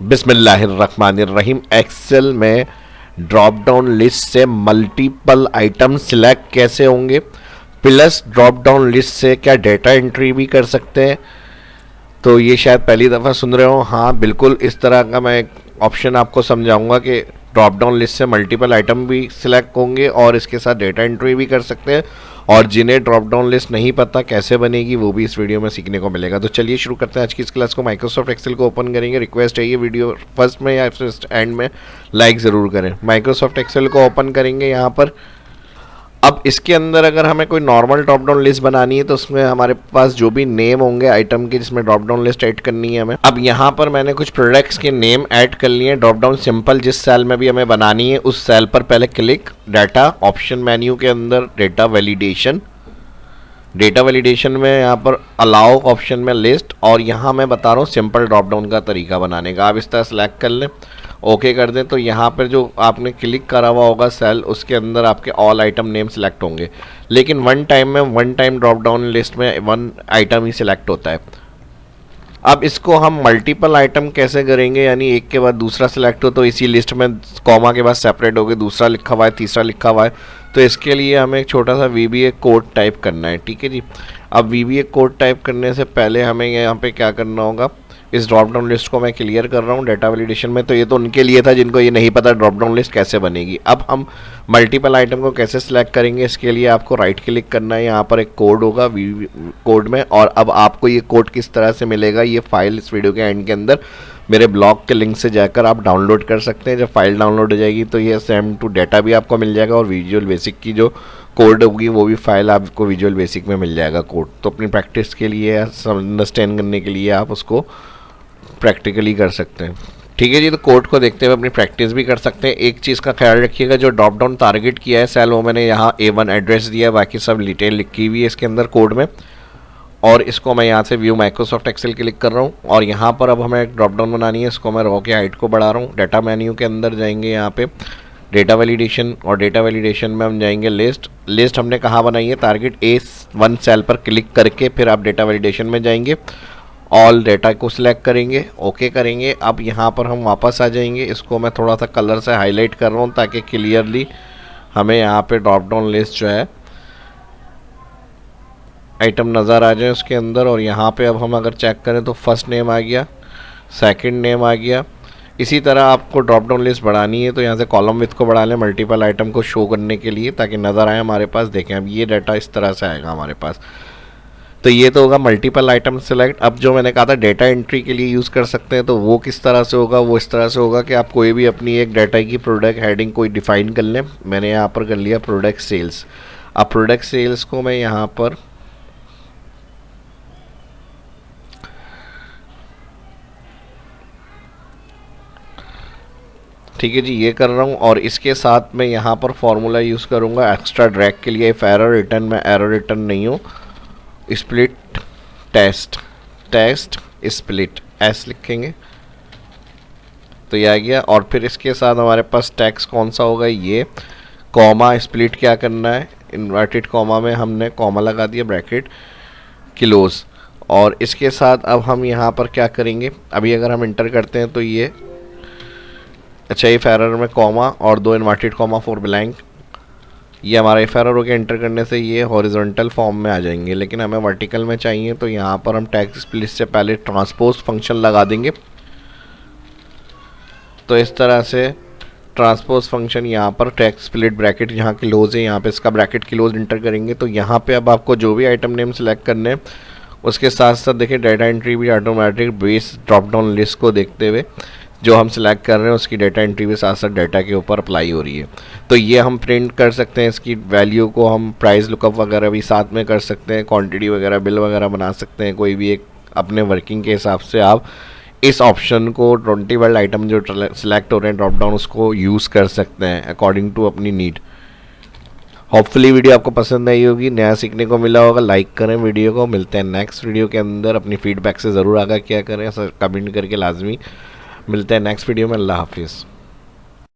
बिस्मिल्लाहिर्रहमानिर्रहीम। एक्सेल में drop down list से मल्टीपल आइटम सिलेक्ट कैसे होंगे, प्लस ड्रॉप डाउन लिस्ट से क्या डेटा एंट्री भी कर सकते हैं। तो ये शायद पहली दफ़ा सुन रहे हो। हाँ बिल्कुल, इस तरह का मैं एक ऑप्शन आपको समझाऊंगा कि ड्रॉप डाउन लिस्ट से मल्टीपल आइटम भी सिलेक्ट होंगे और इसके साथ डेटा एंट्री भी कर सकते हैं। और जिन्हें ड्रॉप डाउन लिस्ट नहीं पता कैसे बनेगी वो भी इस वीडियो में सीखने को मिलेगा। तो चलिए शुरू करते हैं आज की इस क्लास को। माइक्रोसॉफ्ट एक्सेल को ओपन करेंगे। रिक्वेस्ट है ये वीडियो फर्स्ट में या फर्स्ट एंड में लाइक ज़रूर करें। माइक्रोसॉफ्ट एक्सेल को ओपन करेंगे यहाँ पर। अब इसके अंदर अगर हमें कोई नॉर्मल ड्रॉप डाउन लिस्ट बनानी है तो उसमें हमारे पास जो भी नेम होंगे आइटम के जिसमें ड्रॉप डाउन लिस्ट ऐड करनी है हमें। अब यहाँ पर मैंने कुछ प्रोडक्ट्स के नेम ऐड कर लिए हैं। ड्रॉप डाउन सिंपल जिस सेल में भी हमें बनानी है उस सेल पर पहले क्लिक, डाटा ऑप्शन मेन्यू के अंदर डेटा वैलिडेशन, डेटा वैलिडेशन में यहाँ पर अलाउ ऑप्शन में लिस्ट, और यहाँ मैं बता रहा हूँ सिंपल ड्रॉप डाउन का तरीका बनाने का। आप इस तरह सेलेक्ट कर लें, ओके कर दें तो यहाँ पर जो आपने क्लिक करा हुआ होगा सेल उसके अंदर आपके ऑल आइटम नेम सेलेक्ट होंगे। लेकिन one time drop down list में वन आइटम ही सिलेक्ट होता है। अब इसको हम मल्टीपल आइटम कैसे करेंगे, यानी एक के बाद दूसरा सिलेक्ट हो तो इसी लिस्ट में कॉमा के बाद सेपरेट हो गए, दूसरा लिखा हुआ है तीसरा लिखा हुआ है, तो इसके लिए हमें एक छोटा सा VBA कोड टाइप करना है। ठीक है जी। अब VBA कोड टाइप करने से पहले हमें यहाँ पे क्या करना होगा, इस ड्रॉप डाउन लिस्ट को मैं क्लियर कर रहा हूँ डेटा वैलिडेशन में। तो ये तो उनके लिए था जिनको ये नहीं पता ड्रॉप डाउन लिस्ट कैसे बनेगी। अब हम मल्टीपल आइटम को कैसे सिलेक्ट करेंगे, इसके लिए आपको राइट क्लिक करना है। यहाँ पर एक कोड होगा कोड में, और अब आपको ये कोड किस तरह से मिलेगा, ये फाइल इस वीडियो के एंड के अंदर मेरे ब्लॉग के लिंक से जाकर आप डाउनलोड कर सकते हैं। जब फाइल डाउनलोड हो जाएगी तो ये सेम टू डेटा भी आपको मिल जाएगा और विजुअल बेसिक की जो कोड होगी वो भी फाइल आपको विजुअल बेसिक में मिल जाएगा कोड। तो अपनी प्रैक्टिस के लिए, अंडरस्टैंड करने के लिए आप उसको प्रैक्टिकली कर सकते हैं। ठीक है जी। तो कोड को देखते हुए अपनी प्रैक्टिस भी कर सकते हैं। एक चीज़ का ख्याल रखिएगा, जो ड्रॉप डाउन टारगेट किया है सेल वो मैंने यहाँ A1 एड्रेस दिया है, बाकी सब डिटेल लिखी हुई है इसके अंदर कोड में। और इसको मैं यहाँ से व्यू माइक्रोसॉफ्ट एक्सेल क्लिक कर रहा हूँ और यहाँ पर अब हमें एक ड्रॉप डाउन बनानी है। इसको मैं रो के हाइट को बढ़ा रहा हूँ। डाटा मेन्यू के अंदर जाएंगे, यहाँ पे डेटा वैलिडेशन, और डेटा वैलिडेशन में हम जाएंगे लिस्ट हमने कहाँ बनाई है, टारगेट A1 सेल पर क्लिक करके फिर आप डेटा वैलिडेशन में जाएंगे, ऑल डेटा को सिलेक्ट करेंगे, ओके करेंगे। अब यहाँ पर हम वापस आ जाएंगे। इसको मैं थोड़ा सा कलर से हाईलाइट कर रहा हूँ ताकि क्लियरली हमें यहाँ पे ड्रॉप डाउन लिस्ट जो है आइटम नज़र आ जाए उसके अंदर। और यहाँ पे अब हम अगर चेक करें तो फर्स्ट नेम आ गया, सेकंड नेम आ गया। इसी तरह आपको ड्रॉप डाउन लिस्ट बढ़ानी है तो यहाँ से कॉलम विथ को बढ़ा लें मल्टीपल आइटम को शो करने के लिए ताकि नज़र आए हमारे पास। देखें अब ये डाटा इस तरह से आएगा हमारे पास। तो ये तो होगा मल्टीपल आइटम सेलेक्ट। अब जो मैंने कहा था डेटा एंट्री के लिए यूज़ कर सकते हैं, तो वो किस तरह से होगा, वो इस तरह से होगा कि आप कोई भी अपनी एक डाटा की प्रोडक्ट हेडिंग कोई डिफाइन कर लें। मैंने यहाँ पर कर लिया प्रोडक्ट सेल्स। अब प्रोडक्ट सेल्स को मैं यहाँ पर ठीक है जी ये कर रहा हूँ। और इसके साथ मैं यहाँ पर फॉर्मूला यूज़ करूँगा एक्स्ट्रा ड्रैग के लिए। इफ एरर रिटर्न में एरर रिटर्न नहीं हो, स्प्लिट टेस्ट स्प्लिट एस लिखेंगे तो ये आ गया। और फिर इसके साथ हमारे पास टैक्स कौन सा होगा, ये कॉमा स्प्लिट क्या करना है, इन्वर्टेड कॉमा में हमने कॉमा लगा दिया, ब्रैकेट क्लोज। और इसके साथ अब हम यहाँ पर क्या करेंगे, अभी अगर हम इंटर करते हैं तो ये अच्छा इफ एरर में कॉमा और दो इन्वर्टेड कॉमा फॉर ब्लैंक, ये हमारा इफ एरर हो गया। इंटर करने से ये हॉरिजॉन्टल फॉर्म में आ जाएंगे, लेकिन हमें वर्टिकल में चाहिए तो यहाँ पर हम टैक्स स्प्लिट से पहले ट्रांसपोज फंक्शन लगा देंगे। तो इस तरह से ट्रांसपोज फंक्शन यहाँ पर टैक्स स्प्लिट ब्रैकेट यहाँ क्लोज है, यहाँ पे इसका ब्रैकेट क्लोज इंटर करेंगे। तो यहाँ पे अब आपको जो भी आइटम नेम सेलेक्ट करने हैं उसके साथ साथ देखिए डेटा एंट्री भी automatic base drop down list को देखते हुए जो हम सिलेक्ट कर रहे हैं उसकी डेटा एंट्री भी साथ साथ डाटा के ऊपर अप्लाई हो रही है। तो ये हम प्रिंट कर सकते हैं, इसकी वैल्यू को हम प्राइस लुकअप वगैरह भी साथ में कर सकते हैं, क्वांटिटी वगैरह बिल वगैरह बना सकते हैं। कोई भी एक अपने वर्किंग के हिसाब से आप इस ऑप्शन को 20 वर्ल्ड आइटम जो सिलेक्ट हो रहे हैं ड्रॉप डाउन उसको यूज़ कर सकते हैं अकॉर्डिंग टू अपनी नीड। होपफुली वीडियो आपको पसंद आई होगी, नया सीखने को मिला होगा। लाइक करें वीडियो को। मिलते हैं नेक्स्ट वीडियो के अंदर। अपनी फीडबैक से ज़रूर आगा क्या करें, कमेंट करके लाजमी। मिलते हैं नेक्स्ट वीडियो में। अल्लाह हाफिज़।